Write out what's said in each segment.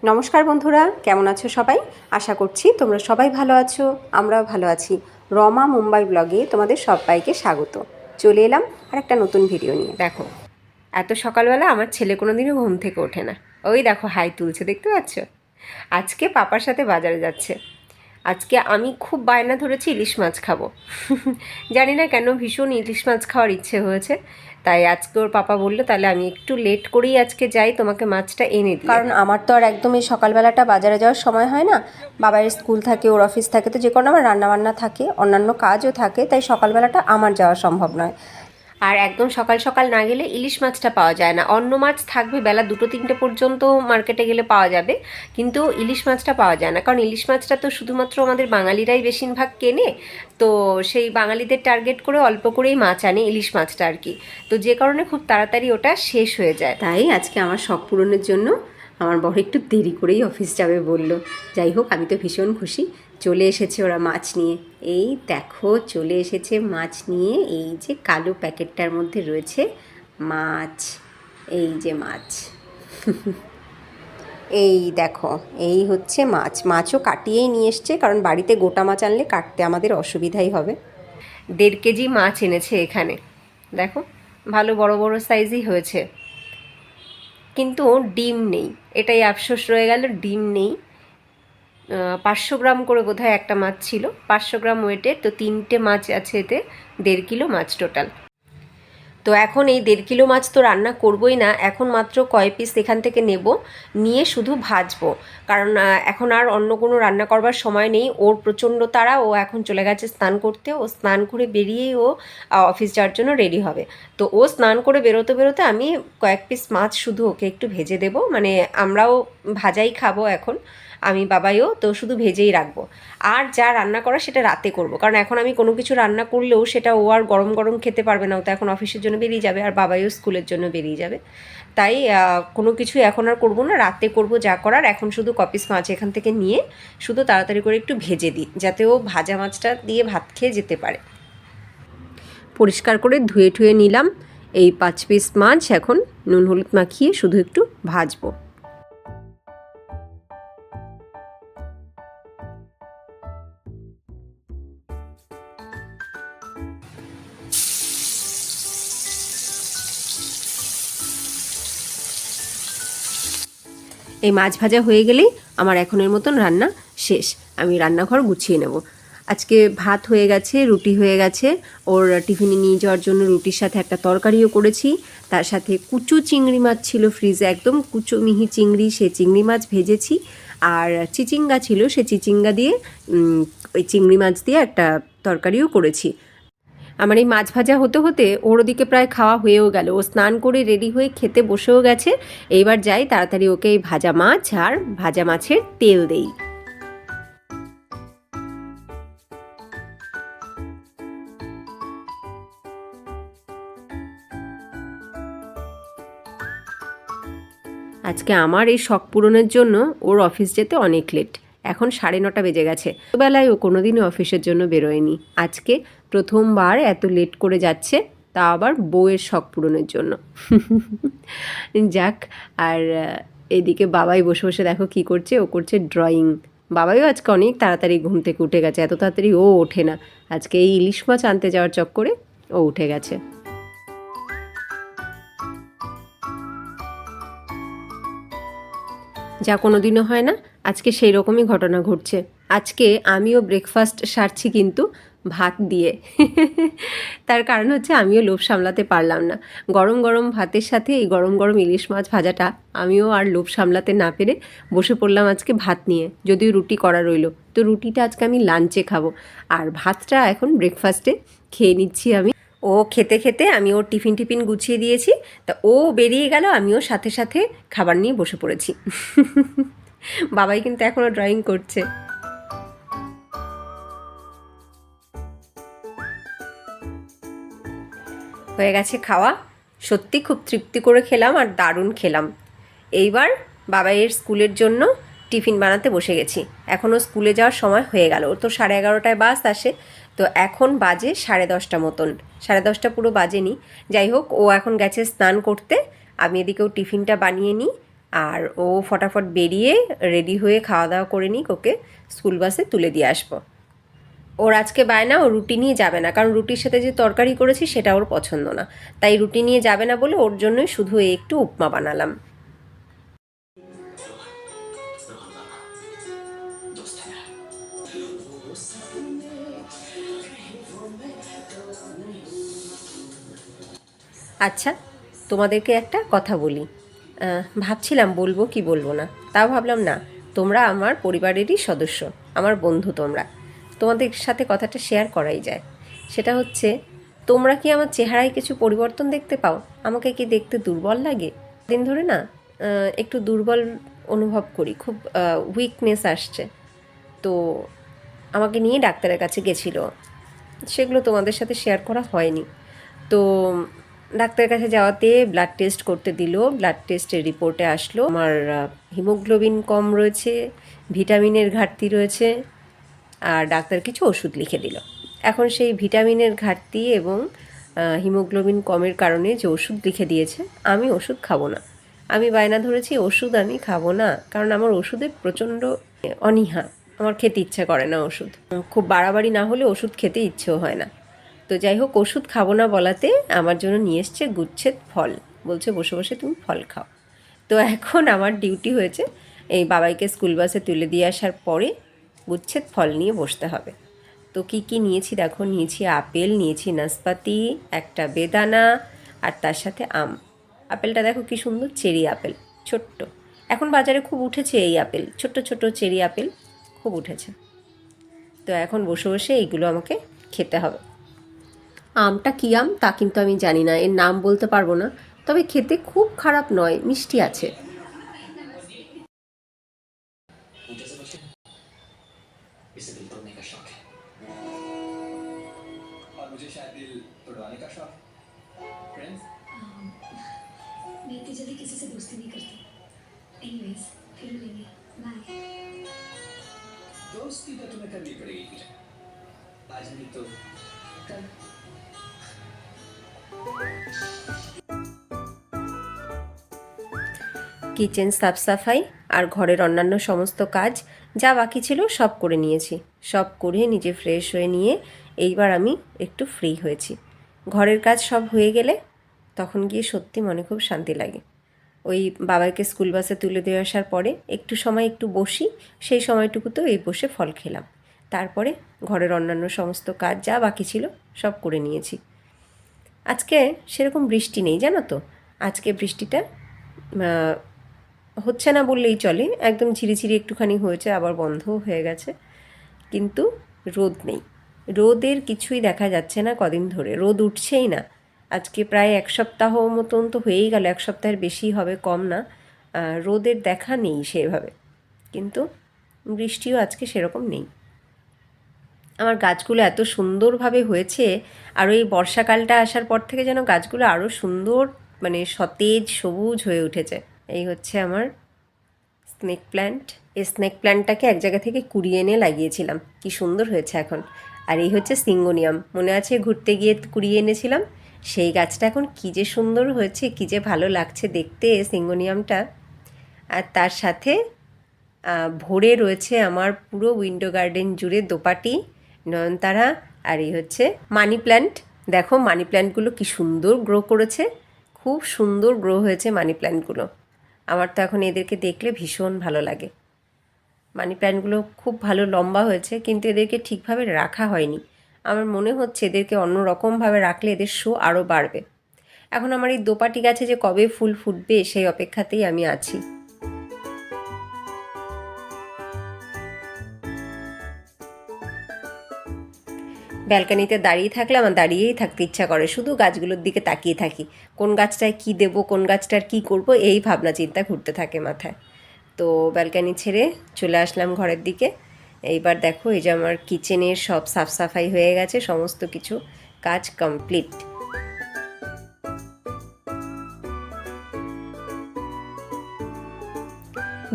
নমস্কার বন্ধুরা, কেমন আছো সবাই? আশা করছি তোমরা সবাই ভালো আছো, আমরাও ভালো আছি। রমা মুম্বাই ব্লগে তোমাদের সবাইকে স্বাগত। চলে এলাম আর একটা নতুন ভিডিও নিয়ে। দেখো, এত সকালবেলা আমার ছেলে কোনো দিনও ঘুম থেকে ওঠে না। ওই দেখো হাই তুলছে, দেখতে পাচ্ছ? আজকে পাপার সাথে বাজারে যাচ্ছে। আজকে আমি খুব বায়না ধরেছি ইলিশ মাছ খাবো। জানি না কেন ভীষণ ইলিশ মাছ খাওয়ার ইচ্ছে হয়েছে, তাই আজকে ওর পাপা বললো তাহলে আমি একটু লেট করেই আজকে যাই, তোমাকে মাছটা এনে দিই। কারণ আমার তো আর একদম এই সকালবেলাটা বাজারে যাওয়ার সময় হয় না। বাবার স্কুল থাকে, ওর অফিস থাকে, তো যে কোনো আমার রান্নাবান্না থাকে, অন্যান্য কাজও থাকে, তাই সকালবেলাটা আমার যাওয়া সম্ভব নয়। আর একদম সকাল সকাল না গেলে ইলিশ মাছটা পাওয়া যায় না। অন্য মাছ থাকবে বেলা 2-3টে পর্যন্ত মার্কেটে গেলে পাওয়া যাবে, কিন্তু ইলিশ মাছটা পাওয়া যায় না। কারণ ইলিশ মাছটা তো শুধুমাত্র আমাদের বাঙালিরাই বেশিরভাগ কেনে, তো সেই বাঙালিদের টার্গেট করে অল্প করেই মাছ আনে ইলিশ মাছটা আর কি। তো যে কারণে খুব তাড়াতাড়ি ওটা শেষ হয়ে যায়। তাই আজকে আমার শখ পূরণের জন্য আমার বড় একটু দেরি করেই অফিস যাবে বলল। যাই হোক, আমি তো ভীষণ খুশি। চলে এসেছে ওরা মাছ নিয়ে। এই দেখো, চলে এসেছে মাছ নিয়ে। এই যে কালো প্যাকেটটার মধ্যে রয়েছে মাছ, এই যে মাছ। এই দেখো, এই হচ্ছে মাছ। মাছও কাটিয়েই নিয়ে এসছে, কারণ বাড়িতে গোটা মাছ আনলে কাটতে আমাদের অসুবিধাই হবে। 1.5 কেজি মাছ এনেছে এখানে। দেখো, ভালো বড় বড় সাইজই হয়েছে, কিন্তু ডিম নেই। এটাই আফসোস রয়ে গেল, ডিম নেই। 500 গ্রাম করে বোধহয় একটা মাছ ছিল, 500 গ্রাম ওয়েটের। তো 3টে মাছ আছে এতে, 1.5 কিলো মাছ টোটাল। তো এখন এই 1.5 কিলো মাছ তো রান্না করবই না, এখন মাত্র কয় পিস এখান থেকে নেব, নিয়ে শুধু ভাজবো। কারণ এখন আর অন্য কোনো রান্না করবার সময় নেই। ওর প্রচণ্ড তাড়া, ও এখন চলে গেছে স্নান করতে। ও স্নান করে বেরিয়েই ও অফিস যাওয়ার জন্য রেডি হবে। তো ও স্নান করে বেরোতে বেরোতে আমি কয়েক পিস মাছ শুধু ওকে একটু ভেজে দেবো। মানে আমরাও ভাজাই খাবো এখন, আমি বাবাইও, তো শুধু ভেজেই রাখবো। আর যা রান্না করা সেটা রাতে করব, কারণ এখন আমি কোনো কিছু রান্না করলেও সেটা ও আর গরম গরম খেতে পারবে না। ও তো এখন অফিসের জন্য বেরিয়ে যাবে, আর বাবাইও স্কুলের জন্য বেরিয়ে যাবে। তাই কোনো কিছু এখন আর করবো না, রাতে করব যা করার। এখন শুধু কপিস মাছ এখান থেকে নিয়ে শুধু তাড়াতাড়ি করে একটু ভেজে দিই, যাতে ও ভাজা মাছটা দিয়ে ভাত খেয়ে যেতে পারে। পরিষ্কার করে ধুয়ে ঠুয়ে নিলাম। এই 5 পিস মাছ এখন নুন হলুদ মাখিয়ে শুধু একটু ভাজবো। এই মাছ ভাজা হয়ে গেলেই আমার এখনের মতন রান্না শেষ। আমি রান্নাঘর গুছিয়ে নেব। আজকে ভাত হয়ে গেছে, রুটি হয়ে গেছে। ওর টিফিনে নিয়ে যাওয়ার জন্য রুটির সাথে একটা তরকারিও করেছি। তার সাথে কুচো চিংড়ি মাছ ছিল ফ্রিজে, একদম কুচো মিহি চিংড়ি, সে চিংড়ি মাছ ভেজেছি। আর চিচিঙ্গা ছিল, সে চিচিঙ্গা দিয়ে ওই চিংড়ি মাছ দিয়ে একটা তরকারিও করেছি। আমার এই মাছ ভাজা হতে হতে ওর ওদিকে প্রায় খাওয়া হয়েও গেল। ও স্নান করে রেডি হয়ে খেতে বসেও গেছে। এইবার যাই তাড়াতাড়ি ওকে এই ভাজা মাছ আর ভাজা মাছের তেল দেই। আজকে আমার এই শখ পূরণের জন্য ওর অফিস যেতে অনেক লেট। এখন 9:30 বেজে গেছে। ছোটবেলায় ও কোনোদিনই অফিসের জন্য বেরোয়নি। আজকে প্রথমবার এত লেট করে যাচ্ছে, তা আবার বউয়ের শখ পূরণের জন্য। যাক। আর এদিকে বাবাই বসে বসে দেখো কি করছে, ও করছে ড্রয়িং। বাবাইও আজকে অনেক তাড়াতাড়ি ঘুম থেকে উঠে গেছে। এত তাড়াতাড়ি ও ওঠে না। আজকে এই ইলিশ মাছ আনতে যাওয়ার চক্করে ও উঠে গেছে। যা কোনো দিনও হয় না, আজকে সেই রকমই ঘটনা ঘটছে। আজকে আমিও ব্রেকফাস্ট সারছি, কিন্তু ভাত দিয়ে। তার কারণ হচ্ছে আমিও লোভ সামলাতে পারলাম না। গরম গরম ভাতের সাথে এই গরম গরম ইলিশ মাছ ভাজাটা আমিও আর লোভ সামলাতে না পেরে বসে পড়লাম আজকে ভাত নিয়ে। যদিও রুটি করা রইলো, তো রুটিটা আজকে আমি লাঞ্চে খাবো, আর ভাতটা এখন ব্রেকফাস্টে খেয়ে নিচ্ছি আমি। ও খেতে খেতে আমি ওর টিফিন গুছিয়ে দিয়েছি। তা ও বেরিয়ে গেল, আমিও সাথে সাথে খাবার নিয়ে বসে পড়েছি। বাবাই কিন্তু এখনও ড্রয়িং করছে। হয়ে গেছে খাওয়া। সত্যি খুব তৃপ্তি করে খেলাম, আর দারুণ খেলাম। এইবার বাবাইয়ের স্কুলের জন্য টিফিন বানাতে বসে গেছি। এখনও স্কুলে যাওয়ার সময় হয়ে গেল। ওর তো 11:30টায় বাস আসে, তো এখন বাজে 10:30 মতন। 10:30 পুরো বাজেনি। যাই হোক, ও এখন গেছে স্নান করতে। আমি এদিকেও টিফিনটা বানিয়ে নিই। আর ও ফটাফট বেরিয়ে রেডি হয়ে খাওয়া দাওয়া করে নিক, ওকে স্কুল বাসে তুলে দিয়ে আসবো। ওর আজকে বায়না ও রুটি নিয়ে যাবে না, কারণ রুটির সাথে যে তরকারি করেছি সেটা ওর পছন্দ না, তাই রুটি নিয়ে যাবে না বলে ওর জন্যই শুধু একটু উপমা বানালাম। আচ্ছা, তোমাদেরকে একটা কথা বলি। ভাবছিলাম বলবো কি বলবো না, তাও ভাবলাম না, তোমরা আমার পরিবারেরই সদস্য, আমার বন্ধু তোমরা, তোমাদের সাথে কথাটা শেয়ার করাই যায়। সেটা হচ্ছে, তোমরা কি আমার চেহারায় কিছু পরিবর্তন দেখতে পাও? আমাকে কি দেখতে দুর্বল লাগে? দিন ধরে না একটু দুর্বল অনুভব করি, খুব উইকনেস আসছে। তো আমাকে নিয়ে ডাক্তারের কাছে গেছিলো, সেগুলো তোমাদের সাথে শেয়ার করা হয়নি। তো ডাক্তারের কাছে যাওয়াতে ব্লাড টেস্ট করতে দিল। ব্লাড টেস্টের রিপোর্টে আসলো আমার হিমোগ্লোবিন কম রয়েছে, ভিটামিনের ঘাটতি রয়েছে, আর ডাক্তার কিছু ওষুধ লিখে দিল। এখন সেই ভিটামিনের ঘাটতি এবং হিমোগ্লোবিন কমের কারণে যে ওষুধ লিখে দিয়েছে, আমি ওষুধ খাবো না। আমি বায়না ধরেছি ওষুধ আমি খাবো না, কারণ আমার ওষুধে প্রচণ্ড অনীহা, আমার খেতে ইচ্ছা করে না ওষুধ, খুব বাড়াবাড়ি না হলে ওষুধ খেতে ইচ্ছেও হয় না। তো যাই হোক, ওষুধ খাবো না বলাতে আমার জন্য নিয়ে এসছে গুচ্ছের ফল, বলছে বসে বসে তুমি ফল খাও। তো এখন আমার ডিউটি হয়েছে এই বাবাইকে স্কুল বাসে তুলে দিয়ে আসার পরে গুচ্ছের ফল নিয়ে বসতে হবে। তো কি কি নিয়েছি দেখো, নিয়েছি আপেল, নিয়েছি নাশপাতি, একটা বেদানা, আর তার সাথে আম। আপেলটা দেখো কি সুন্দর চেরি আপেল, ছোট্ট। এখন বাজারে খুব উঠেছে এই আপেল, ছোট্ট ছোট চেরি আপেল খুব উঠেছে। তো এখন বসে বসে এইগুলো আমাকে খেতে হবে। আমটা কী আম তা কিন্তু আমি জানি না, এর নাম বলতে পারবো না, তবে খেতে খুব খারাপ নয়, মিষ্টি আছে। मैं इतनी जल्दी किसी से दोस्ती नहीं करती। एनीवेज, फिर मिलेंगे, बाय। दोस्ती तो तुम्हें करनी पड़ेगी फिर, आज नहीं तो कल। কিচেন সাফ সাফাই আর ঘরের অন্যান্য সমস্ত কাজ যা বাকি ছিল সব করে নিয়েছি। সব করে নিজে ফ্রেশ হয়ে নিয়ে এইবার আমি একটু ফ্রি হয়েছি। ঘরের কাজ সব হয়ে গেলে তখন গিয়ে সত্যি মনে খুব শান্তি লাগে। ওই বাবাকে স্কুল বাসে তুলে দিয়ে আসার পরে একটু সময় একটু বসি, সেই সময়টুকুতেও এই বসে ফল খেলাম। তারপরে ঘরের অন্যান্য সমস্ত কাজ যা বাকি ছিল সব করে নিয়েছি। আজকে সেরকম বৃষ্টি নেই জানো তো, আজকে বৃষ্টিটা হচ্ছে না বললেই চলে, একদম ঝিরিঝিরি একটুখানি হয়েছে, আবার বন্ধও হয়ে গেছে, কিন্তু রোদ নেই। রোদের কিছুই দেখা যাচ্ছে না কদিন ধরে, রোদ উঠছেই না। আজকে প্রায় এক সপ্তাহ মতন তো হয়েই গেল, এক সপ্তাহের বেশি হবে, কম না। রোদের দেখা নেই সেভাবে, কিন্তু বৃষ্টিও আজকে সেরকম নেই। আমার গাছগুলো এত সুন্দরভাবে হয়েছে, আর ওই বর্ষাকালটা আসার পর থেকে যেন গাছগুলো আরও সুন্দর, মানে সতেজ সবুজ হয়ে উঠেছে। এই হচ্ছে আমার স্নেক প্ল্যান্ট। এই স্নেক প্ল্যান্টটাকে এক জায়গা থেকে কুড়িয়ে এনে লাগিয়েছিলাম, কি সুন্দর হয়েছে এখন। আর এই হচ্ছে সিঙ্গোনিয়াম, মনে আছে ঘুরতে গিয়ে কুড়িয়ে এনেছিলাম, সেই গাছটা এখন কী যে সুন্দর হয়েছে, কী যে ভালো লাগছে দেখতে সিঙ্গোনিয়ামটা। আর তার সাথে ভরে রয়েছে আমার পুরো উইন্ডো গার্ডেন জুড়ে দোপাটি, নয়নতারা, আর এই হচ্ছে মানি প্ল্যান্ট। দেখো মানি প্ল্যান্টগুলো কি সুন্দর গ্রো করেছে, খুব সুন্দর গ্রো হয়েছে মানি প্ল্যান্টগুলো। আমার তো এখন এদেরকে দেখলে ভীষণ ভালো লাগে। মানি প্ল্যান্টগুলো খুব ভালো লম্বা হয়েছে, কিন্তু এদেরকে ঠিকভাবে রাখা হয়নি। আমার মনে হচ্ছে এদেরকে অন্য রকমভাবে রাখলে এদের শো আরও বাড়বে। এখন আমার এই দোপাটি গাছে যে কবে ফুল ফুটবে সেই অপেক্ষাতেই আমি আছি। ব্যালকানিতে দাঁড়িয়ে থাকলে আমার দাঁড়িয়েই থাকতে ইচ্ছা করে, শুধু গাছগুলোর দিকে তাকিয়ে থাকি, কোন গাছটায় কী দেবো, কোন গাছটার কী করব, এই ভাবনা চিন্তা ঘুরতে থাকে মাথায়। তো ব্যালকানি ছেড়ে চলে আসলাম ঘরের দিকে। এইবার দেখো এই যে আমার কিচেনের সব সাফ সাফাই হয়ে গেছে, সমস্ত কিছু কাজ কমপ্লিট।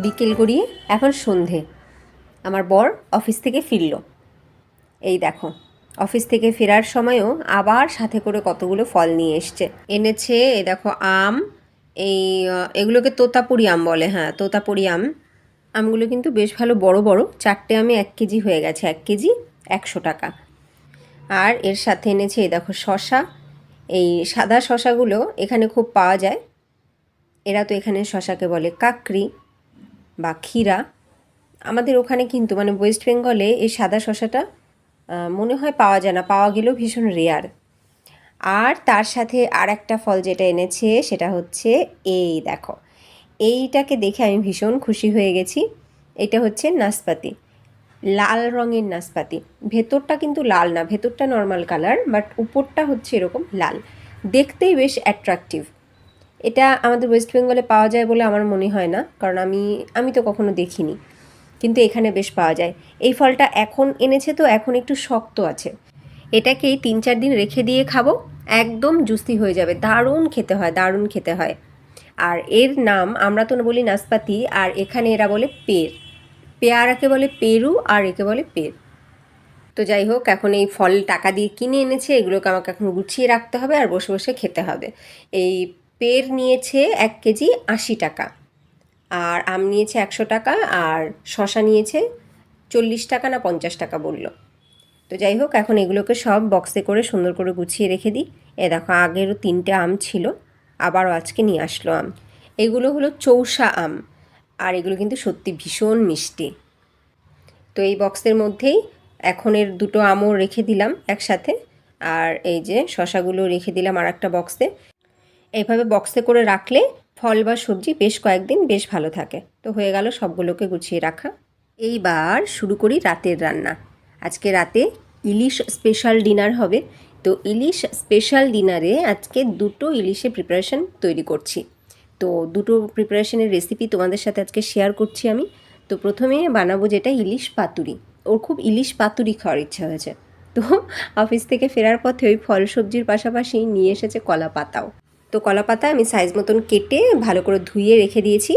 বিকেল গড়িয়ে এখন সন্ধে, আমার বর অফিস থেকে ফিরল। এই দেখো অফিস থেকে ফেরার সময়ও আবার সাথে করে কতগুলো ফল নিয়ে এসছে। এনেছে এই দেখো আম, এই এগুলোকে তোতাপুরি আম বলে, হ্যাঁ তোতাপুরি আম। আমগুলো কিন্তু বেশ ভালো বড় বড়, 4টে আমে 1 কেজি হয়ে গেছে, 1 কেজি 100 টাকা। আর এর সাথে এনেছে এই দেখো শশা। এই সাদা শশাগুলো এখানে খুব পাওয়া যায়, এরা তো এখানে শশাকে বলে কাকরি বা ক্ষীরা। আমাদের ওখানে কিন্তু মানে ওয়েস্ট বেঙ্গলে এই সাদা শশাটা মনে হয় পাওয়া যায় না, পাওয়া গেলেও ভীষণ রেয়ার। আর তার সাথে আর একটা ফল যেটা এনেছে সেটা হচ্ছে এই দেখো, এইটাকে দেখে আমি ভীষণ খুশি হয়ে গেছি। এটা হচ্ছে নাশপাতি, লাল রঙের নাশপাতি। ভেতরটা কিন্তু লাল না, ভেতরটা নর্মাল কালার, বাট উপরটা হচ্ছে এরকম লাল, দেখতেই বেশ অ্যাট্রাকটিভ। এটা আমাদের ওয়েস্ট বেঙ্গলে পাওয়া যায় বলে আমার মনে হয় না, কারণ আমি তো কখনো দেখিনি, কিন্তু এখানে বেশ পাওয়া যায়। এই ফলটা এখন এনেছে তো এখন একটু শক্ত আছে, এটাকেই 3-4 দিন রেখে দিয়ে খাবো, একদম জুসি হয়ে যাবে। দারুণ খেতে হয়, দারুণ খেতে হয়। আর এর নাম আমরা তো বলি নাশপাতি, আর এখানে এরা বলে পের। পেয়ারাকে বলে পেরু আর একে বলে পের। তো যাই হোক, এখন এই ফল টাকা দিয়ে কিনে এনেছে, এগুলোকে আমাকে এখন গুছিয়ে রাখতে হবে আর বসে বসে খেতে হবে। এই পের নিয়েছে 1 কেজি 80 টাকা, আর আম নিয়েছে 100 টাকা, আর শশা নিয়েছে 40 টাকা না 50 টাকা বলল। তো যাই হোক, এখন এগুলোকে সব বক্সে করে সুন্দর করে গুছিয়ে রেখে দিই। এ দেখো আগেরও 3টে আম ছিল, আবারও আজকে নিয়ে আসলো আম। এগুলো হলো চৌষা আম, আর এগুলো কিন্তু সত্যি ভীষণ মিষ্টি। তো এই বক্সের মধ্যেই এখনের 2টো আমও রেখে দিলাম একসাথে, আর এই যে শশাগুলো রেখে দিলাম আর একটা বক্সে। এইভাবে বক্সে করে রাখলে ফল বা সবজি বেশ কয়েকদিন বেশ ভালো থাকে। তো হয়ে গেল সবগুলোকে গুছিয়ে রাখা। এইবার শুরু করি রাতের রান্না। আজকে রাতে ইলিশ স্পেশাল ডিনার হবে। তো ইলিশ স্পেশাল ডিনারে আজকে 2টো ইলিশের প্রিপারেশন তৈরি করছি। তো 2টো প্রিপারেশনের রেসিপি তোমাদের সাথে আজকে শেয়ার করছি আমি। তো প্রথমে বানাবো যেটা ইলিশ পাতুরি। ওর খুব ইলিশ পাতুরি খাওয়ার ইচ্ছা হয়েছে, তো অফিস থেকে ফেরার পথে ওই ফল সবজির পাশাপাশি নিয়ে এসেছে কলা পাতাও। তো কলা পাতা আমি সাইজ মতন কেটে ভালো করে ধুয়ে রেখে দিয়েছি।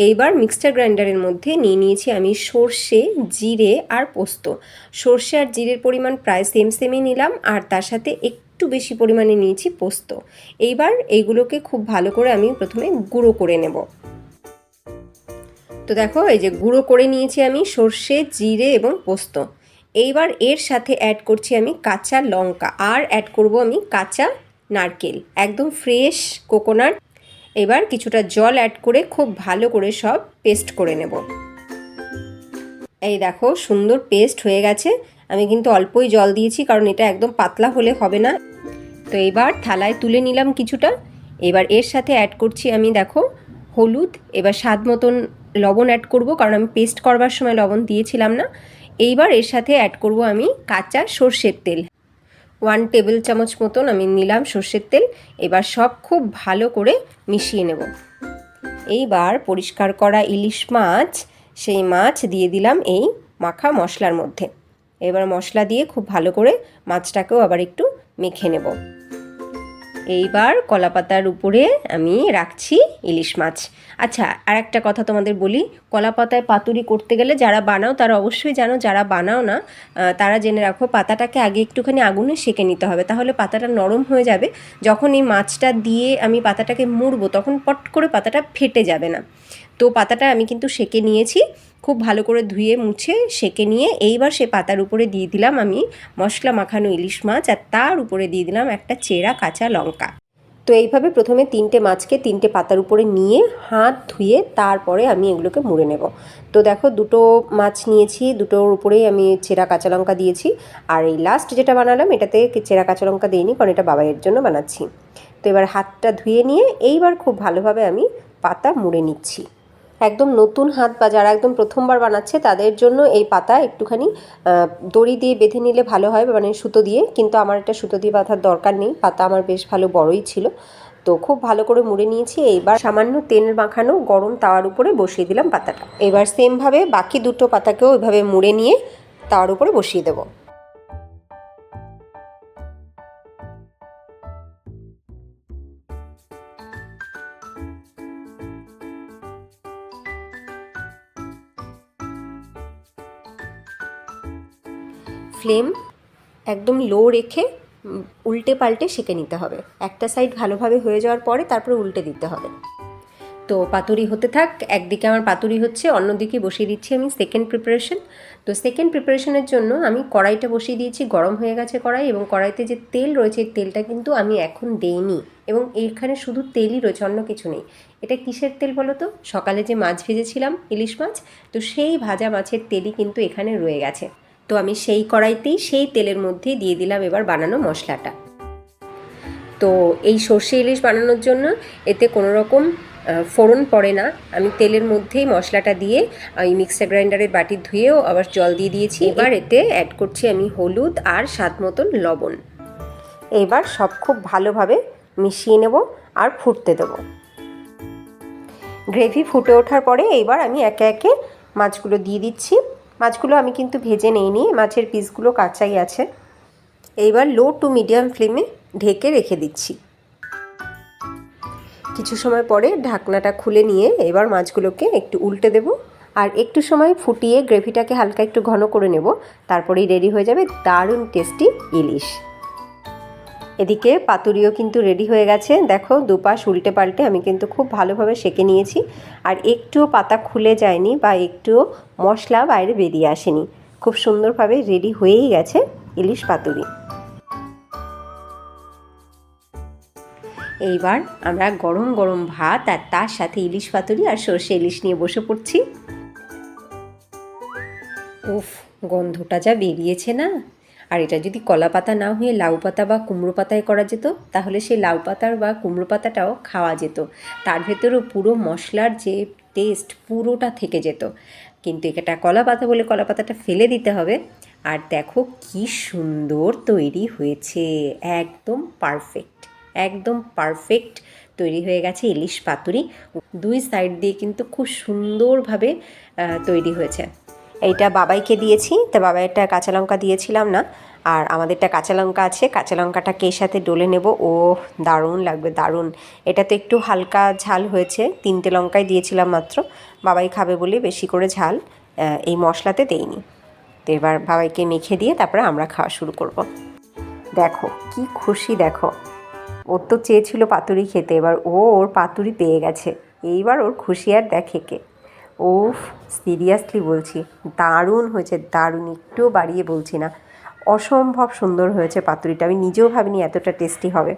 এইবার মিক্সচার গ্রাইন্ডারের মধ্যে নিয়ে নিয়েছি আমি সর্ষে, জিরে আর পোস্ত। সর্ষে আর জিরের পরিমাণ প্রায় সেমই নিলাম, আর তার সাথে একটু বেশি পরিমাণে নিয়েছি পোস্ত। এইবার এইগুলোকে খুব ভালো করে আমি প্রথমে গুঁড়ো করে নেব। তো দেখো এই যে গুঁড়ো করে নিয়েছি আমি সর্ষে, জিরে এবং পোস্ত। এইবার এর সাথে অ্যাড করছি আমি কাঁচা লঙ্কা, আর অ্যাড করব আমি কাঁচা নারকেল, একদম ফ্রেশ কোকোনাট। এবার কিছুটা জল অ্যাড করে খুব ভালো করে সব পেস্ট করে নেব। এই দেখো সুন্দর পেস্ট হয়ে গেছে। আমি কিন্তু অল্পই জল দিয়েছি, কারণ এটা একদম পাতলা হলে হবে না। তো এবার থালায় তুলে নিলাম কিছুটা। এবার এর সাথে অ্যাড করছি আমি দেখো হলুদ, এবার স্বাদ মতন লবণ অ্যাড করব, কারণ আমি পেস্ট করবার সময় লবণ দিয়েছিলাম না। এইবার এর সাথে অ্যাড করব আমি কাঁচা সর্ষের তেল, 1 টেবিল চামচ মতন আমি নিলাম সর্ষের তেল। এবার সব খুব ভালো করে মিশিয়ে নেব। এইবার পরিষ্কার করা ইলিশ মাছ, সেই মাছ দিয়ে দিলাম এই মাখা মশলার মধ্যে। এবার মশলা দিয়ে খুব ভালো করে মাছটাকেও আবার একটু মেখে নেব। এইবার কলাপাতার উপরে আমি রাখছি ইলিশ মাছ। আচ্ছা, আর একটা কথা তোমাদের বলি, কলাপাতায় পাতুরি করতে গেলে যারা বানাও তারা অবশ্যই জানো, যারা বানাও না তারা জেনে রাখো পাতাটাকে আগে একটুখানি আগুনে সেঁকে নিতে হবে, তাহলে পাতাটা নরম হয়ে যাবে। যখন এই মাছটা দিয়ে আমি পাতাটাকে মুড়বো তখন পট করে পাতাটা ফেটে যাবে না। তো পাতাটা আমি কিন্তু সেঁকে নিয়েছি, খুব ভালো করে ধুয়ে মুছে সেঁকে নিয়ে এইবার সে পাতার উপরে দিয়ে দিলাম আমি মশলা মাখানো ইলিশ মাছ, আর তার উপরে দিয়ে দিলাম একটা চেরা কাঁচা লঙ্কা। তো এইভাবে প্রথমে 3টে মাছকে 3টে পাতার উপরে নিয়ে হাত ধুয়ে তারপরে আমি এগুলোকে মুড়ে নেব। তো দেখো 2টো মাছ নিয়েছি, 2টোর উপরেই আমি চেরা কাঁচা লঙ্কা দিয়েছি। আর এই লাস্ট যেটা বানালাম এটাতে চেরা কাঁচা লঙ্কা দিইনি, কারণ এটা বাবাইয়ের জন্য বানাচ্ছি। তো এবার হাতটা ধুয়ে নিয়ে এইবার খুব ভালোভাবে আমি পাতা মুড়ে নিচ্ছি। একদম নতুন হাত বা যারা একদম প্রথমবার বানাচ্ছে তাদের জন্য এই পাতা একটুখানি দড়ি দিয়ে বেঁধে নিলে ভালো হয়, মানে সুতো দিয়ে, কিন্তু আমার এটা সুতো দিয়ে বাঁধার দরকার নেই, পাতা আমার বেশ ভালো বড়ই ছিল। তো খুব ভালো করে মুড়ে নিয়েছি। এইবার সামান্য তেল মাখানো গরম তাওয়ার উপরে বসিয়ে দিলাম পাতাটা। এবার সেমভাবে বাকি 2টো পাতাকেও এভাবে মুড়ে নিয়ে তাওয়ার উপরে বসিয়ে দেবো। ফ্লেম একদম লো রেখে উল্টে পাল্টে সেঁকে নিতে হবে। একটা সাইড ভালোভাবে হয়ে যাওয়ার পরে তারপরে উল্টে দিতে হবে। তো পাতুরি হতে থাক, একদিকে আমার পাতুরি হচ্ছে, অন্যদিকে বসিয়ে দিচ্ছি আমি সেকেন্ড প্রিপারেশন। তো সেকেন্ড প্রিপারেশনের জন্য আমি কড়াইটা বসিয়ে দিয়েছি, গরম হয়ে গেছে কড়াই, এবং কড়াইতে যে তেল রয়েছে এই তেলটা কিন্তু আমি এখন দেইনি, এবং এইখানে শুধু তেলই রয়েছে, অন্য কিছু নেই। এটা কিসের তেল বলো তো? সকালে যে মাছ ভেজেছিলাম, ইলিশ মাছ, তো সেই ভাজা মাছের তেলই কিন্তু এখানে রয়ে গেছে। তো আমি সেই কড়াইতেই সেই তেলের মধ্যেই দিয়ে দিলাম এবার বানানো মশলাটা। তো এই সর্ষে ইলিশ বানানোর জন্য এতে কোনো রকম ফোড়ন পড়ে না, আমি তেলের মধ্যেই মশলাটা দিয়ে এই মিক্সার গ্রাইন্ডারের বাটি ধুয়েও আবার জল দিয়ে দিয়েছি। এবার এতে অ্যাড করছি আমি হলুদ আর স্বাদ মতন লবণ। এবার সব খুব ভালোভাবে মিশিয়ে নেব আর ফুটতে দেবো। গ্রেভি ফুটে ওঠার পরে এইবার আমি একে একে মাছগুলো দিয়ে দিচ্ছি। মাছগুলো আমি কিন্তু ভেজে নিইনি, মাছের পিসগুলো কাঁচাই আছে। এইবার লো টু মিডিয়াম ফ্লেমে ঢেকে রেখে দিচ্ছি। কিছু সময় পরে ঢাকনাটা খুলে নিয়ে এবার মাছগুলোকে একটু উল্টে দেব, আর একটু সময় ফুটিয়ে গ্রেভিটাকে হালকা একটু ঘন করে নেব, তারপরেই রেডি হয়ে যাবে দারুণ টেস্টি ইলিশ। এদিকে পাতুরিও কিন্তু রেডি হয়ে গেছে, দেখো দুপাশ উল্টে পাল্টে আমি কিন্তু খুব ভালোভাবে সেঁকে নিয়েছি, আর একটুও পাতা খুলে যায়নি বা একটুও মশলা বাইরে বেরিয়ে আসেনি, খুব সুন্দরভাবে রেডি হয়েই গেছে ইলিশ পাতুরি। এইবার আমরা গরম গরম ভাত আর তার সাথে ইলিশ পাতুরি আর সর্ষে ইলিশ নিয়ে বসে পড়ছি। উফ, গন্ধটা যা বেরিয়েছে না! আর এটা যদি কলা পাতা না হয়ে লাউ পাতা বা কুমড়ো পাতায় করা যেত, তাহলে সেই লাউ পাতার বা কুমড়ো পাতাটাও খাওয়া যেত, তার ভেতরেও পুরো মশলার যে টেস্ট পুরোটা থেকে যেত। কিন্তু এটা কলা পাতা বলে কলা পাতাটা ফেলে দিতে হবে। আর দেখো কি সুন্দর তৈরি হয়েছে, একদম পারফেক্ট, একদম পারফেক্ট তৈরি হয়ে গেছে ইলিশ পাতুরি। দুই সাইড দিয়ে কিন্তু খুব সুন্দরভাবে তৈরি হয়েছে। এইটা বাবাইকে দিয়েছি, তা বাবাইটা কাঁচা লঙ্কা দিয়েছিলাম না, আর আমাদেরটা কাঁচা লঙ্কা আছে, কাঁচা লঙ্কাটাকে এর সাথে ডলে নেব। ও দারুণ লাগবে, দারুণ। এটা তো একটু হালকা ঝাল হয়েছে, 3টে লঙ্কাই দিয়েছিলাম মাত্র, বাবাই খাবে বলে বেশি করে ঝাল এই মশলাতে দেইনি। তো এবার বাবাইকে মেখে দিয়ে তারপরে আমরা খাওয়া শুরু করব। দেখো কি খুশি, দেখো ওর তো চেয়েছিল পাতুরি খেতে, এবার ওর পাতুরি পেয়ে গেছে, এইবার ওর খুশি আর দেখে কে। ওফ, সিরিয়াসলি বলছি, দারুণ হয়েছে, দারুণ, একটুও বাড়িয়ে বলছি না, অসম্ভব সুন্দর হয়েছে পাতুরিটা। আমি নিজেও ভাবিনি এতটা টেস্টি হবে।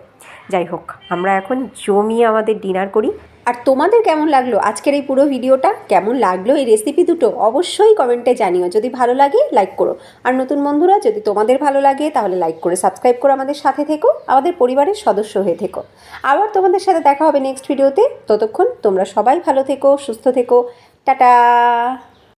যাই হোক, আমরা এখন জমিয়ে আমাদের ডিনার করি। আর তোমাদের কেমন লাগলো আজকের এই পুরো ভিডিওটা? কেমন লাগলো এই রেসিপি দুটো অবশ্যই কমেন্টে জানিও। যদি ভালো লাগে লাইক করো, আর নতুন বন্ধুরা যদি তোমাদের ভালো লাগে তাহলে লাইক করে সাবস্ক্রাইব করে আমাদের সাথে থেকো, আমাদের পরিবারের সদস্য হয়ে থেকো। আবার তোমাদের সাথে দেখা হবে নেক্সট ভিডিওতে। ততক্ষণ তোমরা সবাই ভালো থেকো, সুস্থ থেকো, টাটা।